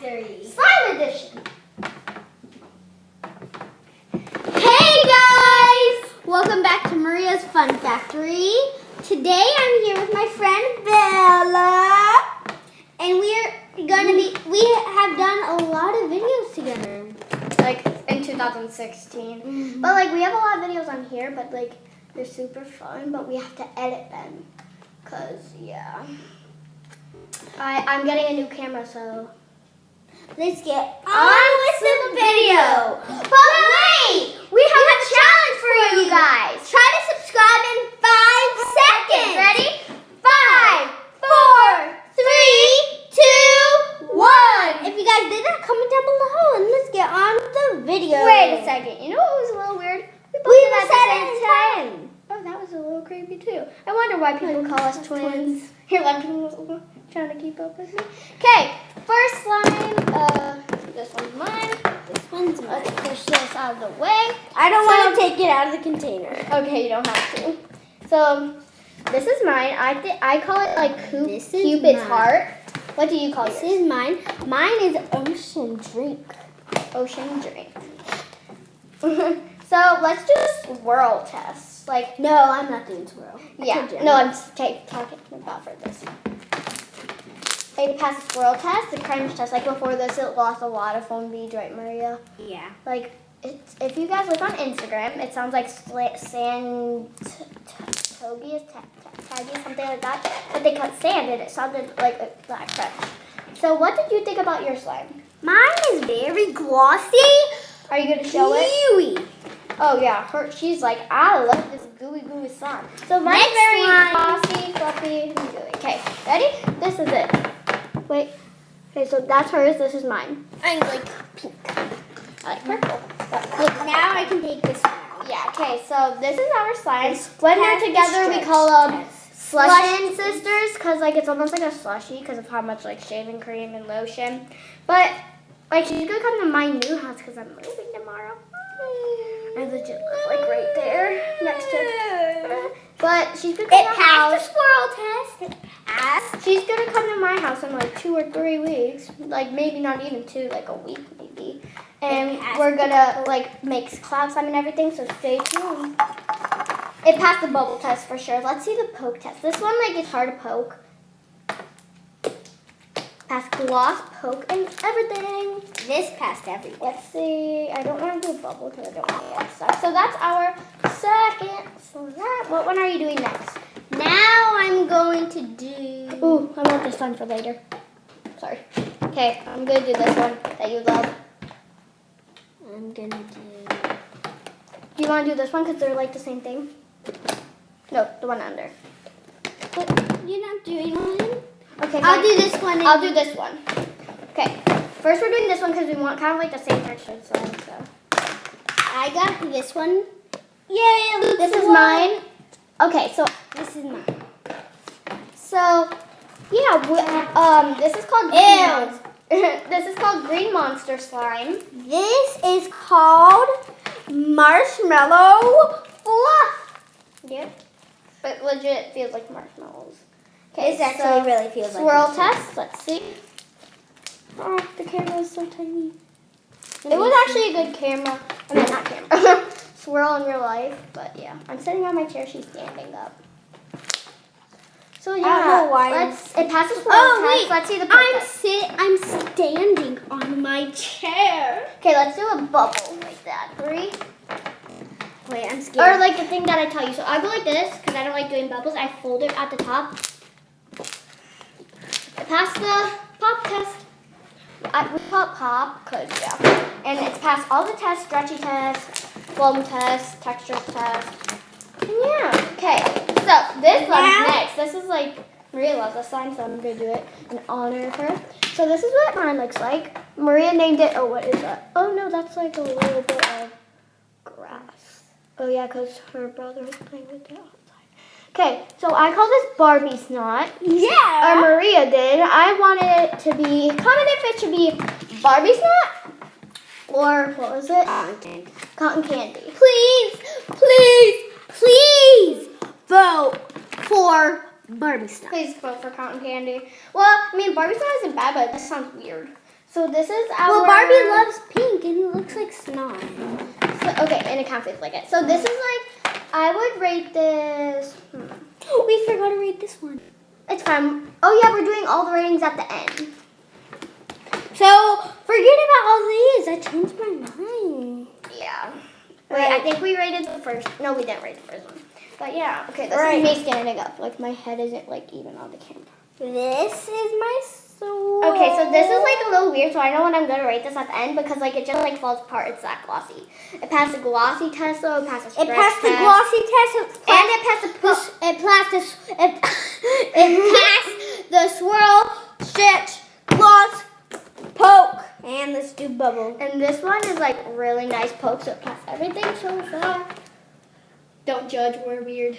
Factory. Slime Edition. Hey guys! Welcome back to Maria's Fun Factory. Today I'm here with my friend Bella. And we have done a lot of videos together. Like in 2016. Mm-hmm. But like we have a lot of videos on here, but like they're super fun, but we have to edit them. Cause yeah. I'm getting a new camera, so Let's get on with the video. But wait! We have a challenge for you guys. Try to subscribe in 5 seconds. Ready? 5, 4, 3, 2, 1. If you guys did that, comment down below and let's get on with the video. Wait a second. You know what was a little weird? We both said it in time. Oh, that was a little creepy too. I wonder why people call us twins. Here, let me trying to keep up with me. Okay, first slime. This one's mine. This one's mine. Let's push this out of the way. I don't want to take it out of the container. Okay, you don't have to. So this is mine. I call it like Cupid's mine. heart. What do you call This yours? is mine. Mine is Ocean Drink. Ocean drink. So let's do a swirl test. Like, No, I'm not doing swirl. yeah. No, I'm just talking about for this. Like to pass the swirl test, the crunch test. Like before this, it lost a lot of phone beads, right, Maria? Yeah. Like, if you guys look on Instagram, it sounds like sand togies, taggy, something like that. But they cut sand, and it sounded like a black crunch. So, what did you think about your slime? Mine is very glossy. Are you gonna show it? Gooey. Oh yeah, she's like, I love this gooey slime. So mine's Next very slime. glossy, fluffy, and gooey. Okay, ready? This is it. Wait. Okay, so that's hers. This is mine. I like pink. I like purple. Look, now I can take this one. Yeah. Okay, so this is our slime. This When they're has together, we stretch call them test. slushin' sisters, cause like it's almost like a slushy, cause of how much like shaving cream and lotion. But like she's gonna come to my new house, cause I'm moving tomorrow. I legit live like right there next to her. But she's gonna come It to my passed the house. swirl test. It passed. She's gonna come to my house in like 2 or 3 weeks. Like maybe not even 2, like a week maybe. And we're gonna like make cloud slime and everything, so stay tuned. It passed the bubble test for sure. Let's see the poke test. This one like it's hard to poke. Passed gloss, poke, and everything. This passed everything. Let's see. I don't want to do a bubble because I don't want to get stuck. So that's our second slime. What one are you doing next? Now I'm going to do. Ooh, I want this one for later. Sorry. Okay, I'm going to do this one that you love. I'm gonna do. Do you want to do this one because they're like the same thing? No, the one under. But you're not doing one. Okay, I'll fine. do this one. I'll do this one. Okay. First, we're doing this one because we want kind of like the same texture slime. So I got this one. Yay! this is mine. Okay, so This is mine. yeah, this is called this is called Green Monster slime. This is called Marshmallow Fluff. Yep. But legit feels like marshmallows. Okay, This actually really feels like swirl marshmallows. test. Let's see. Oh, the camera is so tiny. It was actually a good camera. I mean, not camera. Swirl in real life, but yeah. I'm sitting on my chair. She's standing up. So yeah, I don't know why. it passes swirl Oh, test. wait. Let's see the poke test. I'm standing on my chair. Okay, let's do a bubble like that. 3. Wait, I'm scared. Or like the thing that I tell you. So I go like this because I don't like doing bubbles. I fold it at the top. It passed the pop test. We call it pop because yeah. And it's passed all the tests: stretchy test, foam test, texture test. And yeah. Okay. So this one's next. This is like Maria loves this slime, so I'm gonna do it in honor of her. So this is what mine looks like. Maria named it. Oh, what is that? Oh no, that's like a little bit of grass. Oh yeah, because her brother was playing with it outside. Okay, so I call this Barbie snot. Yeah. Or Maria did. I wanted it to be, comment if it should be Barbie snot or what was it? Cotton candy. Please, please, please vote for Barbie stuff. Please vote for cotton candy. Well, I mean, Barbie snot isn't bad, but this sounds weird. So this is our... Well, Barbie loves pink and it looks like snot. So, okay, and it kind of feels like it. So this is like, I would rate this... We forgot to rate this one. It's fine. Oh yeah, we're doing all the ratings at the end. So, forget about all these. I changed my mind. Yeah. Wait, I think we rated the first. No, we didn't rate the first one. But yeah, okay, this is me standing up. Like my head isn't like even on the camera. This is my sword. Okay, so this is like a little weird, so I know when I'm gonna rate this at the end because like it just like falls apart. It's that glossy. It passed the glossy test though. It passed the stretch It passed the test. glossy test. And it passed the It passed the swirl, stretch, gloss, poke, and let's do bubble. And this one is like really nice poke, so it passed everything so far. Don't judge, we're weird.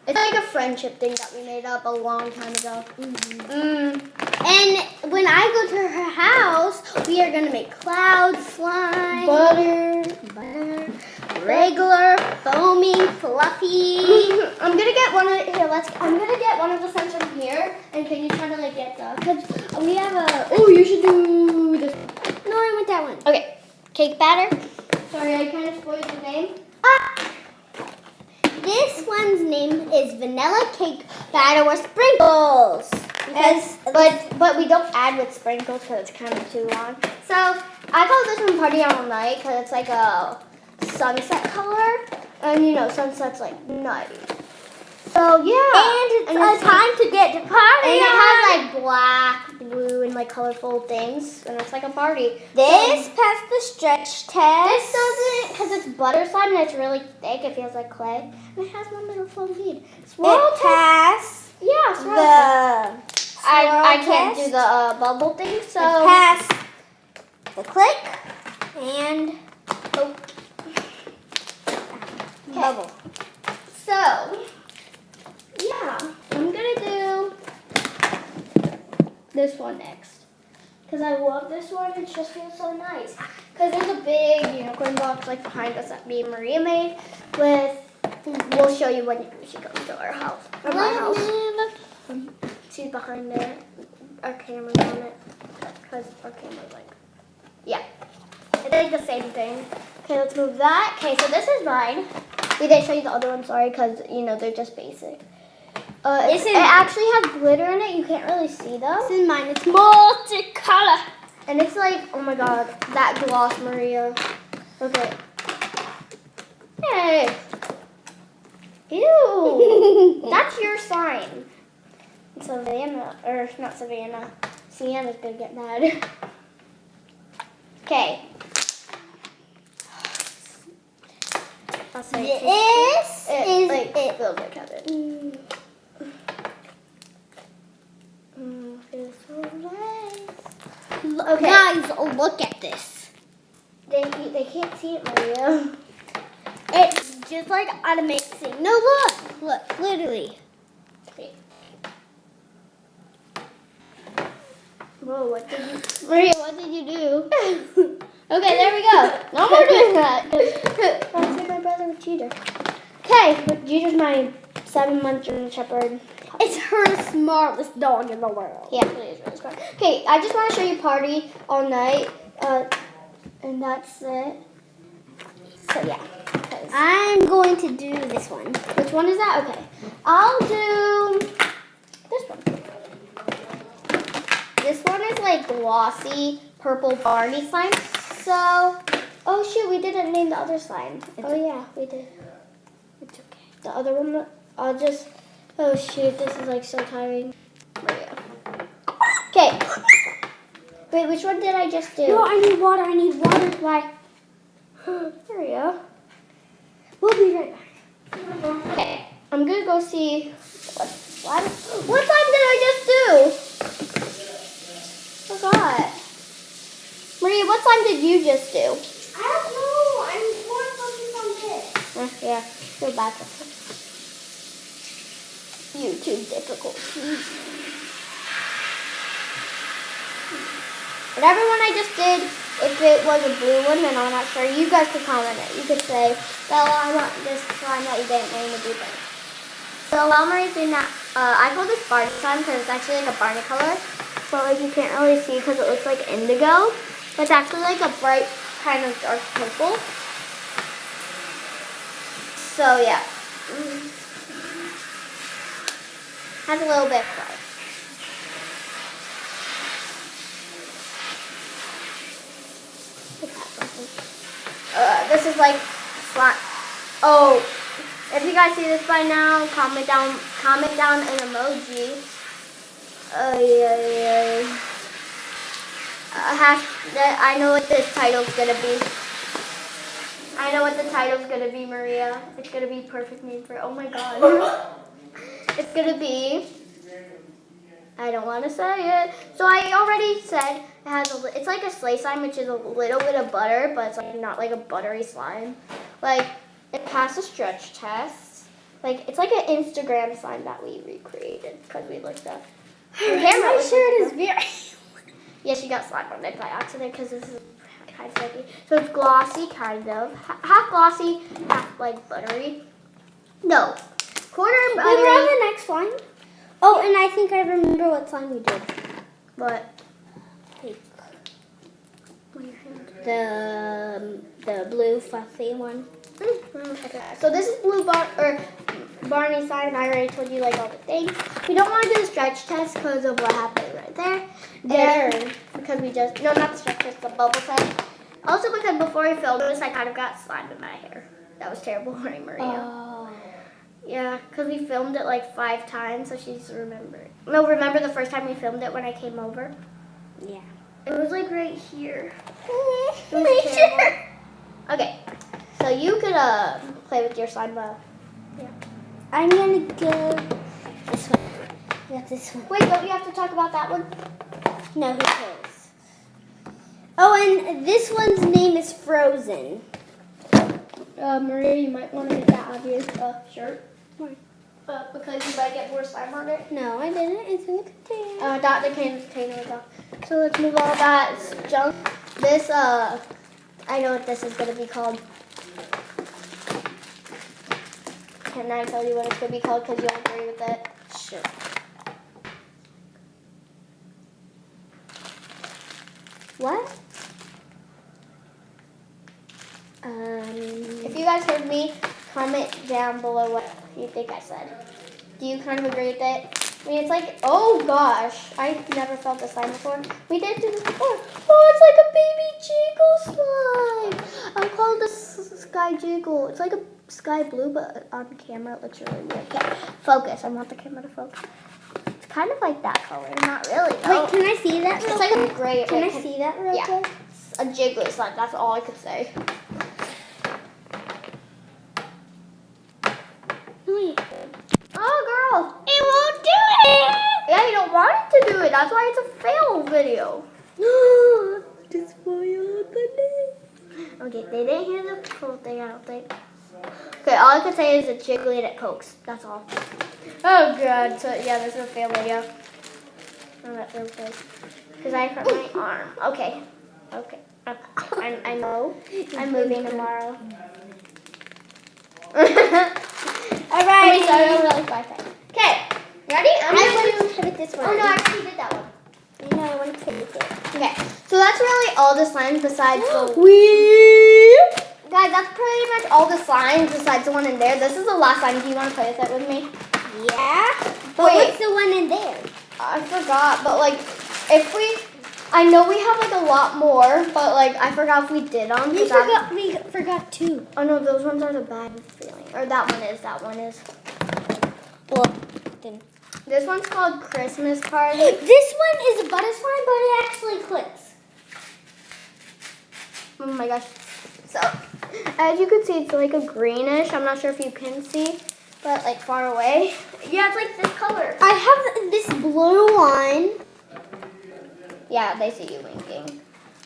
It's like a friendship thing that we made up a long time ago. And when I go to her house, we are gonna make clouds, slime, Butter. regular, foaming, fluffy. I'm gonna get one of I'm gonna get one of the scents from here, and can you try to like get the? Cause we have a. Oh, you should do this. No, I want that one. Okay, cake batter. Sorry, I kind of spoiled the name. This one's name is vanilla cake batter with sprinkles. But we don't add with sprinkles because it's kind of too long. So I call this one Party All Night because it's like a sunset color, and you know sunset's like night. So yeah, And it's time to get to party. And it has like black, blue, and like colorful things, and it's like a party. This passed the stretch test. This doesn't, because it's butter slime and it's really thick. It feels like clay, and it has one little foam bead. It passed Yeah, swirl test. the I can't test. do the bubble thing, so It passed the click and bubble. So yeah, I'm gonna do this one next because I love this one. It just feels so nice because there's a big unicorn box like behind us that me and Maria made. We'll show you when she comes to our house. Or my house. She's behind there. Our camera's on it because our camera's like, yeah. It's like the same thing. Okay, let's move that. Okay, so this is mine. We didn't show you the other one, sorry, because, they're just basic. It actually has glitter in it. You can't really see them. This is mine. It's multicolor. And it's like, oh my god, that gloss, Maria. Okay. Hey. Ew. That's your sign. Savannah, or not Savannah. Sienna's gonna get mad. Okay. This is like, it. feels like heaven. Feels so nice. Okay. Guys, look at this. They can't see it, Maria. It's just like amazing. No, look, literally. Wait. Whoa, Maria, what did you do? Okay, there we go. No more doing that. I said my brother was cheater. Okay, but Jeter's my 7-month German Shepherd. It's her smartest dog in the world. Yeah, it is really smart. Okay, I just want to show you Party All Night, and that's it. So yeah. I'm going to do this one. Which one is that? Okay, I'll do this one. This one is like glossy purple Barney slime. So, oh shoot, we didn't name the other slime. Yeah, we did. It's okay. The other one, oh shoot, this is like so tiring. Maria. Okay. Wait, which one did I just do? No, I need water. Why? Maria. We'll be right back. Okay, I'm gonna go see what slime did I just do? Forgot. Maria, what slime did you just do? I don't know. I'm more focused on this. Yeah, feel bad for her. YouTube difficulties. Whatever one I just did, if it was a blue one, then I'm not sure. You guys could comment it. You could say, Bella, I want this slime that you didn't name the blue thing. So while Maria's doing that, I call this Barney slime because it's actually like a Barney color. but like you can't really see because it looks like indigo. But it's actually like a bright kind of dark purple. So yeah. Has a little bit of color. This is like slime. Oh, if you guys see this by now, comment down an emoji. I know what this title's gonna be. I know what the title's gonna be, Maria. It's gonna be perfect name for it. Oh my god. It's gonna be. I don't want to say it. So I already said it has it's like a sleigh slime, which is a little bit of butter, but it's like not like a buttery slime. Like it passed a stretch test. Like it's like an Instagram slime that we recreated because we looked up. My shirt is very. Yeah, she got slime on it by accident because this is kind of sticky. So it's glossy, kind of half glossy, half like buttery. No, quarter buttery. We have the next slime. Oh, and I think I remember what slime we did. What? The blue fluffy one. Okay. So this is blue Barney slime, and I already told you like all the things. We don't want to do the stretch test because of what happened right there. Because we just not the stretch test, the bubble test. Also because before we filmed this, I kind of got slime in my hair. That was terrible, right, Maria? Oh. Yeah, because we filmed it like 5 times, so she's remembering. No, remember the first time we filmed it when I came over? Yeah. It was like right here. It was terrible. Okay, so you could play with your slime. Yeah. I'm gonna go this one. I got this one. Wait, don't you have to talk about that one? No, who cares? Oh, and this one's name is Frozen. Maria, you might want to get that out of your shirt. Why? Because you might get more slime on it. No, I didn't. It's in the container. That the container was off. So let's move all that junk. This, I know what this is going to be called. Can I tell you what it's going to be called because you'll agree with it? Sure. What? If you guys heard me, comment down below what you think I said. Do you kind of agree with it? I mean, it's like, oh gosh, I never felt this slime before. We did do this before. Oh, it's like a baby jiggle slime. I call this sky jiggle. It's like a sky blue, but on camera it looks really weird. Okay, focus. I want the camera to focus. It's kind of like that color, not really. Wait, can I see that? It's like a gray. Can I see that real quick? It's a jiggly slime. That's all I could say. Wait. Oh, girl. It won't do it. Yeah, you don't want it to do it. That's why it's a fail video. Just spoiled the name. Okay, they didn't hear the full thing, I don't think. Okay, all I can say is it's jiggly and it pokes. That's all. Oh, God. So, yeah, this is a fail video. Oh, that feels good. Because I hurt my arm. Okay. Okay. I know. I'm moving tomorrow. All right. So I don't really fly fast. Okay, ready? I want to hit this one. Oh no, I already did that one. I know, I want to play with it. Okay, so that's really all the slimes besides the... Guys, that's pretty much all the slimes besides the one in there. This is the last slime. Do you want to play with it with me? Yeah? But what's the one in there? I forgot, but like, if we... I know we have like a lot more, but like, I forgot if we did them. We forgot 2. Oh no, those ones are the bad feeling. Or that one is. Well, then. This one's called Christmas Card. This one is a butter slime, but it actually clicks. Oh my gosh. So, as you can see, it's like a greenish. I'm not sure if you can see, but like far away. Yeah, it's like this color. I have this blue one. Yeah, they see you winking.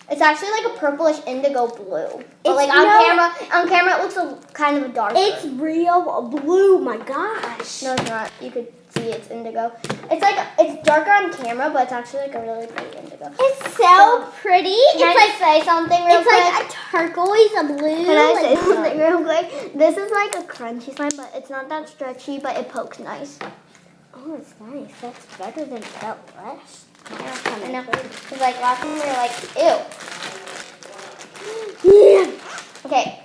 It's actually like a purplish indigo blue. But It's like on camera it looks kind of a darker. It's real blue, my gosh. No, it's not. You could see it's indigo. It's darker on camera, but it's actually like a really pretty indigo. It's so pretty. Can I say something real quick? It's like a turquoise, a blue. Can I say something real quick? This is like a crunchy slime, but it's not that stretchy, but it pokes nice. Oh, it's nice. That's better than felt fresh. I know. Because like last time we were like, ew. Okay.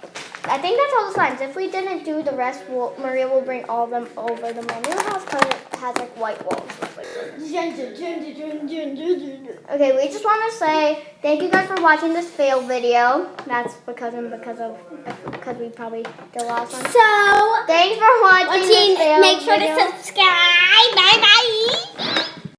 I think that's all the slimes. If we didn't do the rest, Maria will bring all of them over the Maria house because it has like white walls. Okay, we just want to say thank you guys for watching this fail video. That's because we probably did the last one. So Thanks for watching this fail make sure video. to subscribe. Bye bye.